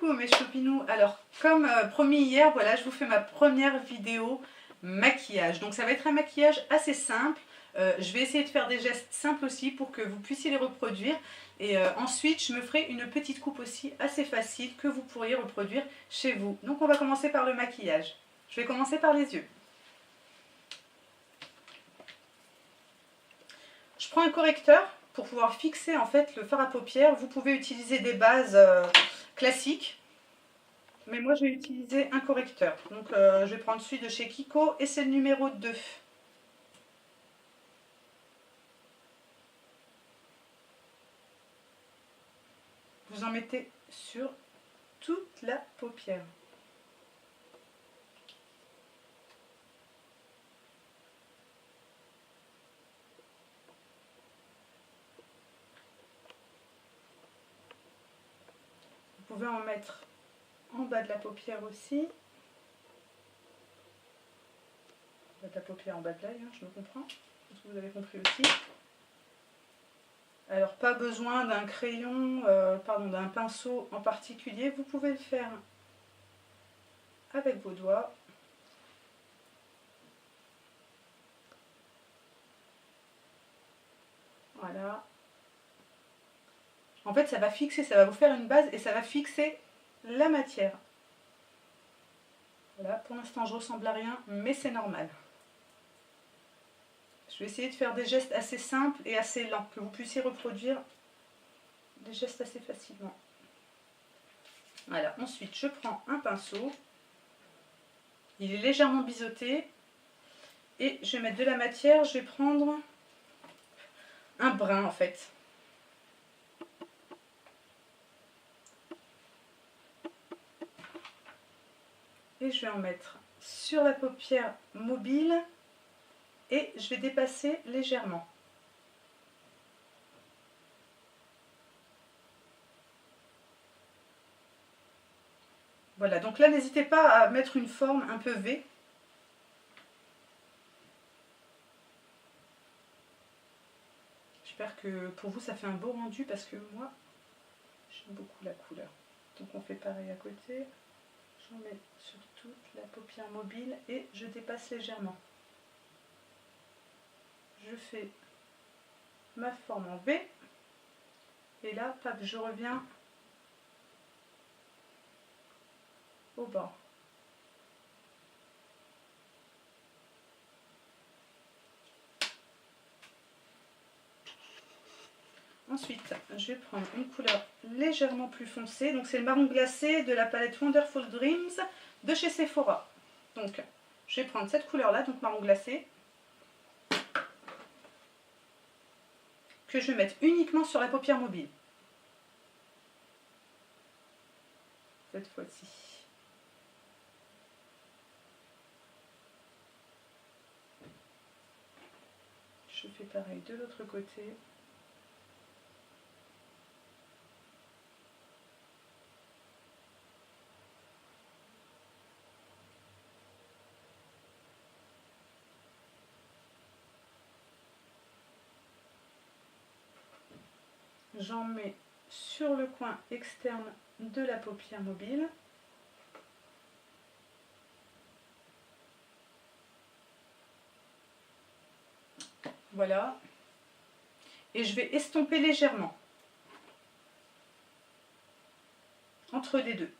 Coucou mes choupinous. Alors comme promis hier, voilà, je vous fais ma première vidéo maquillage. Donc ça va être un maquillage assez simple. Je vais essayer de faire des gestes simples aussi pour que vous puissiez les reproduire. Et ensuite je me ferai une petite coupe aussi assez facile que vous pourriez reproduire chez vous. Donc on va commencer par le maquillage. Je vais commencer par les yeux. Je prends un correcteur pour pouvoir fixer en fait le fard à paupières. Vous pouvez utiliser des bases classiques. Mais moi, je vais utiliser un correcteur. Donc, je vais prendre celui de chez Kiko et c'est le numéro 2. Vous en mettez sur toute la paupière. Vous pouvez en mettre en bas de la paupière aussi. En bas de la paupière, en bas de l'œil, hein, je me comprends. Je pense que vous avez compris aussi. Alors, pas besoin d'un crayon, d'un pinceau en particulier. Vous pouvez le faire avec vos doigts. Voilà. En fait, ça va fixer, ça va vous faire une base et ça va fixer la matière. Voilà, pour l'instant, je ressemble à rien, mais c'est normal. Je vais essayer de faire des gestes assez simples et assez lents, que vous puissiez reproduire des gestes assez facilement. Voilà, ensuite, je prends un pinceau. Il est légèrement biseauté. Et je vais mettre de la matière. Je vais prendre un brun, en fait. Et je vais en mettre sur la paupière mobile. Et je vais dépasser légèrement. Voilà, donc là, n'hésitez pas à mettre une forme un peu V. J'espère que pour vous, ça fait un beau rendu parce que moi, j'aime beaucoup la couleur. Donc on fait pareil à côté. J'en mets sur toute la paupière mobile et je dépasse légèrement. Je fais ma forme en V. Et là, paf, je reviens au bord. Ensuite, je vais prendre une couleur légèrement plus foncée. Donc c'est le marron glacé de la palette Wonderful Dreams de chez Sephora. Donc je vais prendre cette couleur-là, donc marron glacé, que je vais mettre uniquement sur la paupière mobile. Cette fois-ci. Je fais pareil de l'autre côté. J'en mets sur le coin externe de la paupière mobile. Voilà. Et je vais estomper légèrement entre les deux.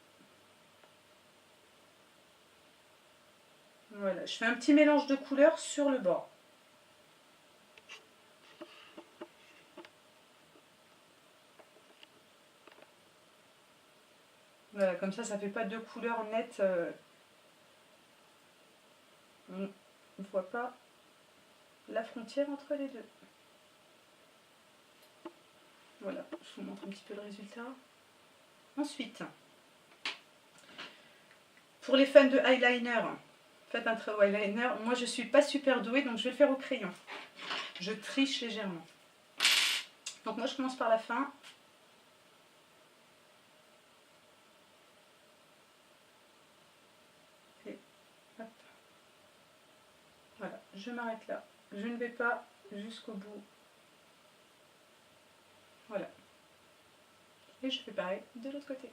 Voilà, je fais un petit mélange de couleurs sur le bord. Voilà, comme ça fait pas deux couleurs nettes. On ne voit pas la frontière entre les deux. Voilà, je vous montre un petit peu le résultat. Ensuite, pour les fans de eyeliner, faites un trait au eyeliner. Moi, je ne suis pas super douée, donc je vais le faire au crayon. Je triche légèrement. Donc moi, je commence par la fin. Et hop. Voilà, je m'arrête là. Je ne vais pas jusqu'au bout. Voilà. Et je fais pareil de l'autre côté.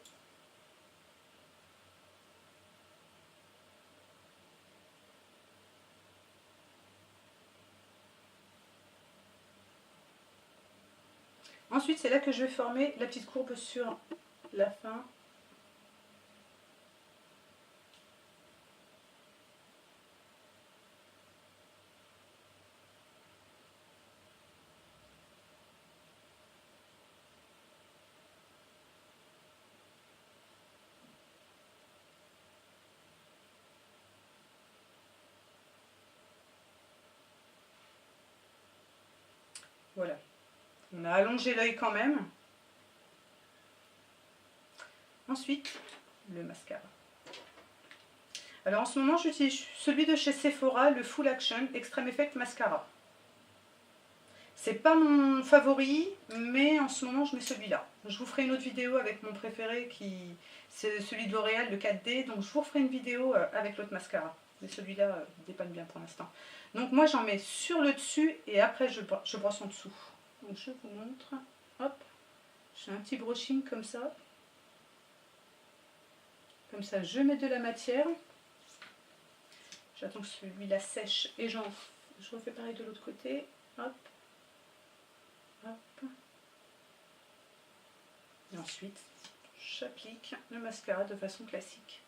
Ensuite, c'est là que je vais former la petite courbe sur la fin. Voilà. On a allongé l'œil quand même. Ensuite, le mascara. Alors en ce moment, j'utilise celui de chez Sephora, le Full Action Extreme Effect Mascara. C'est pas mon favori, mais en ce moment, je mets celui-là. Je vous ferai une autre vidéo avec mon préféré, c'est celui de L'Oréal, le 4D. Donc je vous ferai une vidéo avec l'autre mascara. Mais celui-là dépanne bien pour l'instant. Donc moi, j'en mets sur le dessus et après, je brosse en dessous. Donc je vous montre. Hop, j'ai un petit brushing comme ça. Comme ça, je mets de la matière. J'attends que celui-là sèche et je refais pareil de l'autre côté. Hop, hop. Et ensuite, j'applique le mascara de façon classique.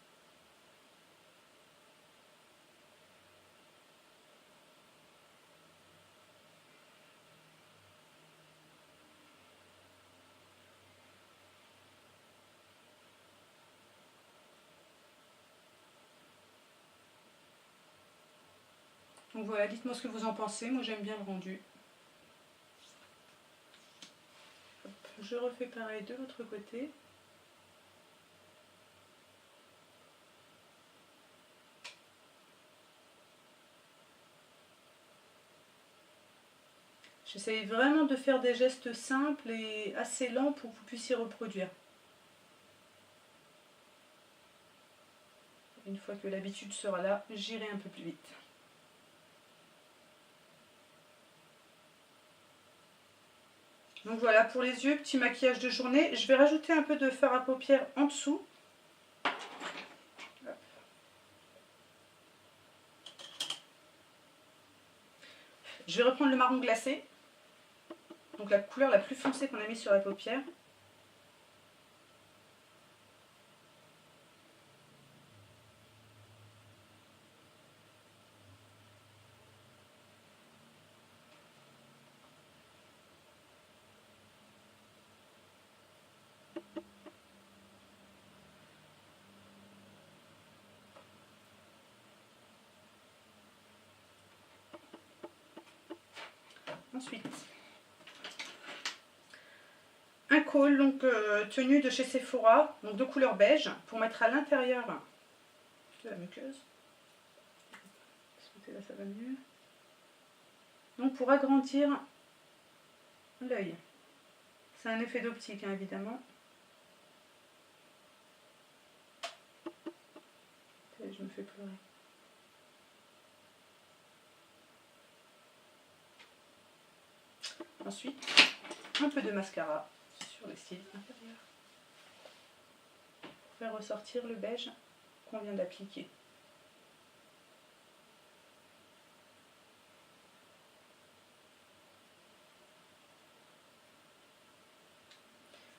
Donc voilà, dites-moi ce que vous en pensez. Moi, j'aime bien le rendu. Hop, je refais pareil de l'autre côté. J'essaye vraiment de faire des gestes simples et assez lents pour que vous puissiez reproduire. Une fois que l'habitude sera là, j'irai un peu plus vite. Donc voilà, pour les yeux, petit maquillage de journée. Je vais rajouter un peu de fard à paupières en dessous. Je vais reprendre le marron glacé. Donc la couleur la plus foncée qu'on a mis sur la paupière. Ensuite, un col, donc tenue de chez Sephora, donc de couleur beige, pour mettre à l'intérieur de la muqueuse. Là, ça va mieux. Donc pour agrandir l'œil. C'est un effet d'optique, hein, évidemment. Je me fais pleurer. Ensuite, un peu de mascara sur les cils inférieurs pour faire ressortir le beige qu'on vient d'appliquer.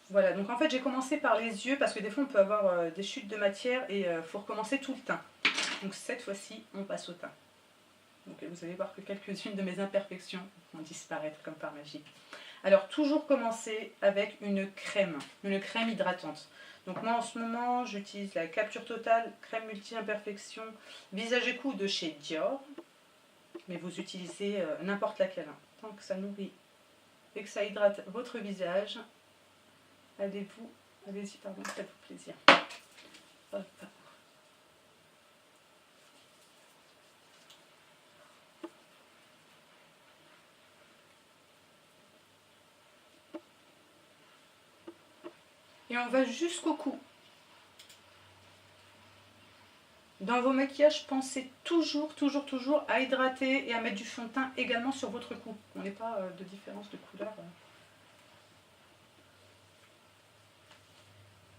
Voilà, donc en fait j'ai commencé par les yeux parce que des fois on peut avoir des chutes de matière et il faut recommencer tout le teint. Donc cette fois-ci on passe au teint. Donc vous allez voir que quelques-unes de mes imperfections vont disparaître comme par magie. Alors toujours commencer avec une crème hydratante. Donc moi en ce moment j'utilise la Capture Totale crème multi-imperfection visage et cou de chez Dior. Mais vous utilisez n'importe laquelle, hein. Tant que ça nourrit et que ça hydrate votre visage, allez-y, pardon, faites-vous plaisir. Hop. Et on va jusqu'au cou. Dans vos maquillages, pensez toujours à hydrater et à mettre du fond de teint également sur votre cou. On n'est pas de différence de couleur.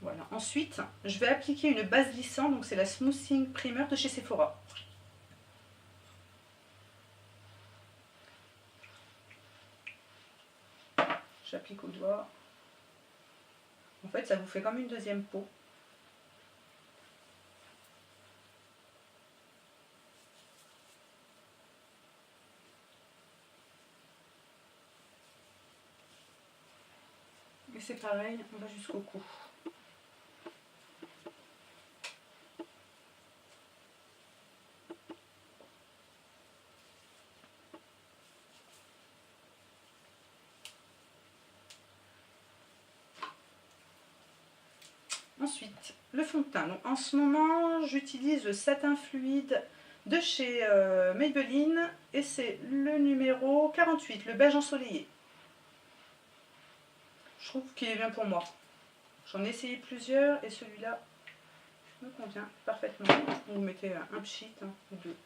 Voilà. Ensuite, je vais appliquer une base glissante, donc c'est la Smoothing Primer de chez Sephora. j'applique au doigt. En fait, ça vous fait comme une deuxième peau. Et c'est pareil, on va jusqu'au cou. Ensuite, le fond de teint. Donc, en ce moment, j'utilise le satin fluide de chez Maybelline et c'est le numéro 48, le beige ensoleillé. Je trouve qu'il est bien pour moi. J'en ai essayé plusieurs et celui-là me convient parfaitement. Vous mettez un pchit ou deux.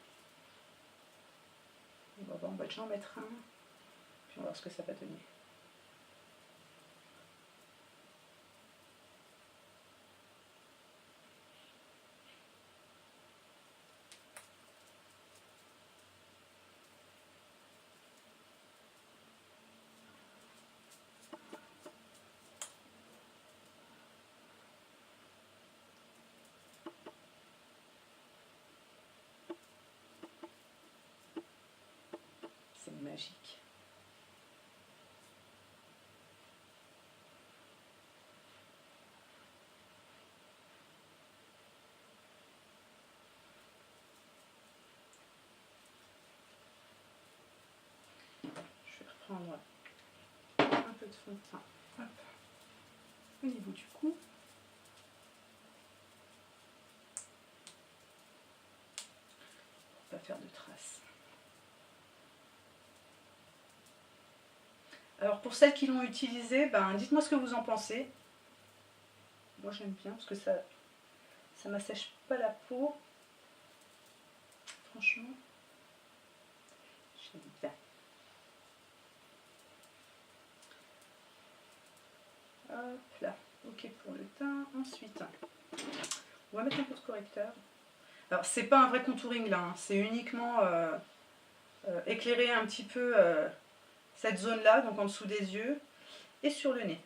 On va déjà en mettre un, puis on va voir ce que ça va donner. C'est magique. Je vais reprendre un peu de fond de teint. Hop. Au niveau du cou. Pour pas faire de traces. Alors pour celles qui l'ont utilisé, ben, dites-moi ce que vous en pensez. Moi j'aime bien parce que ça m'assèche pas la peau. Franchement, j'aime bien. Hop là, ok pour le teint. Ensuite, on va mettre un peu de correcteur. Alors c'est pas un vrai contouring là, hein. C'est uniquement éclairer un petit peu cette zone là, donc en dessous des yeux et sur le nez.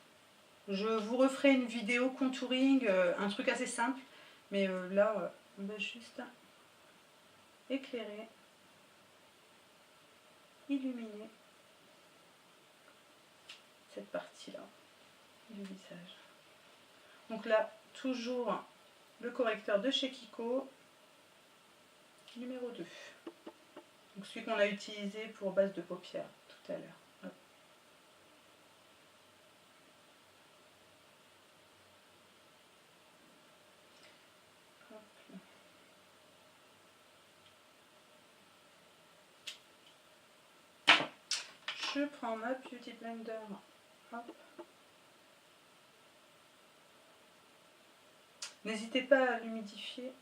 Je vous referai une vidéo contouring, un truc assez simple, mais là on va juste éclairer, illuminer cette partie là du visage. Donc là toujours le correcteur de chez Kiko, numéro 2. Donc celui qu'on a utilisé pour base de paupières tout à l'heure. Je prends ma Beauty Blender. Hop. N'hésitez pas à l'humidifier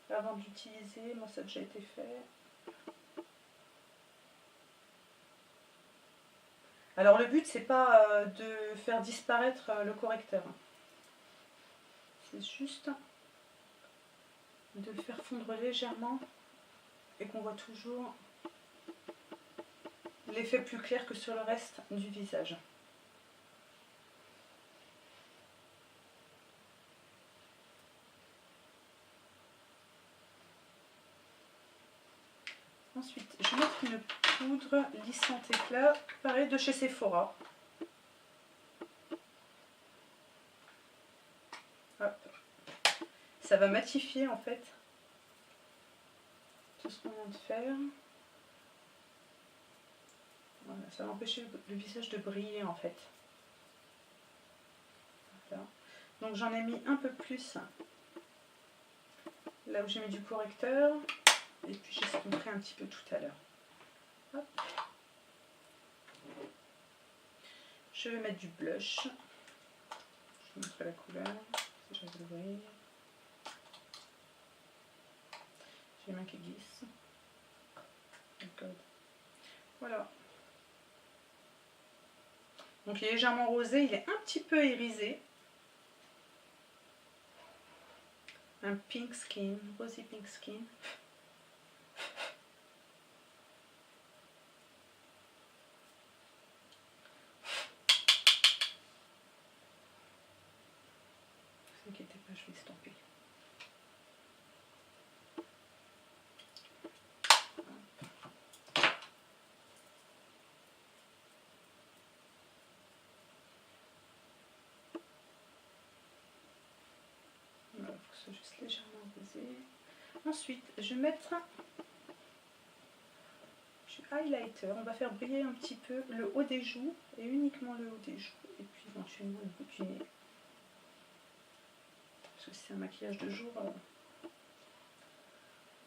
avant de l'utiliser. Moi, ça a déjà été fait. Alors, le but, c'est pas de faire disparaître le correcteur. C'est juste de le faire fondre légèrement et qu'on voit toujours l'effet plus clair que sur le reste du visage. Ensuite, je vais mettre une poudre lissante éclat, pareil de chez Sephora. Hop. Ça va matifier en fait tout ce qu'on vient de faire. Voilà, ça va empêcher le visage de briller en fait. Voilà. Donc j'en ai mis un peu plus là où j'ai mis du correcteur. Et puis j'estomperai un petit peu tout à l'heure. Hop. Je vais mettre du blush. Je vous montrer la couleur, si j'arrive à l'ouvrir. J'ai main qui glisse. Voilà. Donc il est légèrement rosé, il est un petit peu irisé. Un pink skin, rosy pink skin. je vais estomper. Il faut que ce soit juste légèrement posé. Ensuite, je vais mettre du highlighter. On va faire briller un petit peu le haut des joues et uniquement le haut des joues. Et puis éventuellement le bout du nez. Parce que si c'est un maquillage de jour, on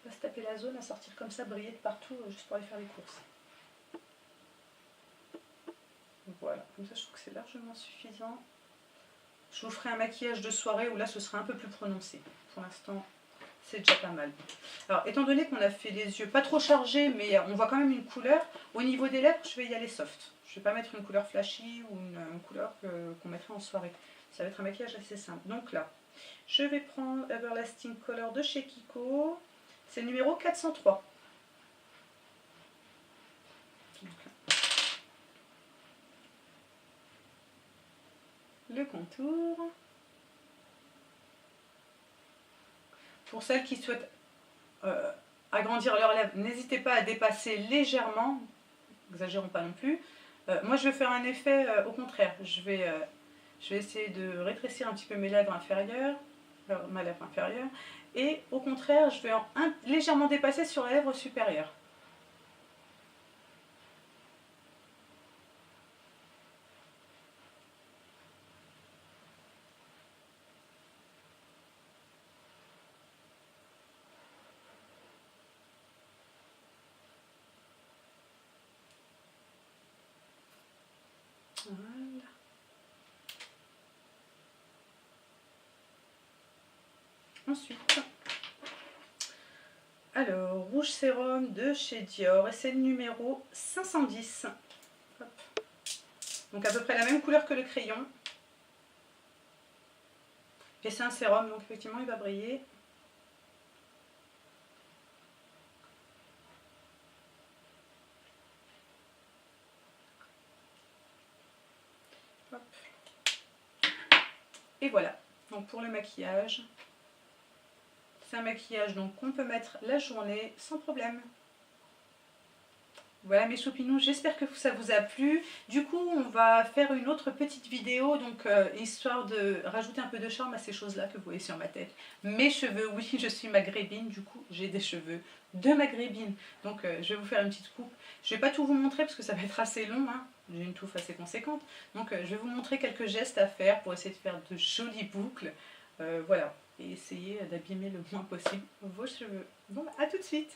va se taper la zone à sortir comme ça, briller de partout, juste pour aller faire les courses. Voilà, comme ça je trouve que c'est largement suffisant. Je vous ferai un maquillage de soirée où là ce sera un peu plus prononcé. Pour l'instant, c'est déjà pas mal. Alors, étant donné qu'on a fait les yeux pas trop chargés, mais on voit quand même une couleur, au niveau des lèvres, je vais y aller soft. Je vais pas mettre une couleur flashy ou une couleur qu'on mettrait en soirée. Ça va être un maquillage assez simple. Donc là, je vais prendre Everlasting Color de chez Kiko. C'est le numéro 403. Le contour. Pour celles qui souhaitent agrandir leurs lèvres, n'hésitez pas à dépasser légèrement, n'exagérons pas non plus. Moi je vais faire un effet au contraire, je vais essayer de rétrécir un petit peu mes lèvres inférieures, ma lèvre inférieure, et au contraire je vais légèrement dépasser sur la lèvre supérieure. Voilà. Ensuite, alors, rouge sérum de chez Dior, et c'est le numéro 510. Hop. Donc à peu près la même couleur que le crayon. Et c'est un sérum, donc effectivement il va briller. Hop. Et voilà, donc pour le maquillage, c'est un maquillage donc qu'on peut mettre la journée sans problème. Voilà mes choupinous, j'espère que ça vous a plu. Du coup, on va faire une autre petite vidéo, donc histoire de rajouter un peu de charme à ces choses-là que vous voyez sur ma tête. Mes cheveux, oui, je suis maghrébine, du coup, j'ai des cheveux de maghrébine. Donc, je vais vous faire une petite coupe. Je ne vais pas tout vous montrer parce que ça va être assez long, hein. J'ai une touffe assez conséquente. Donc, je vais vous montrer quelques gestes à faire pour essayer de faire de jolies boucles. Voilà, et essayer d'abîmer le moins possible vos cheveux. Bon, à tout de suite!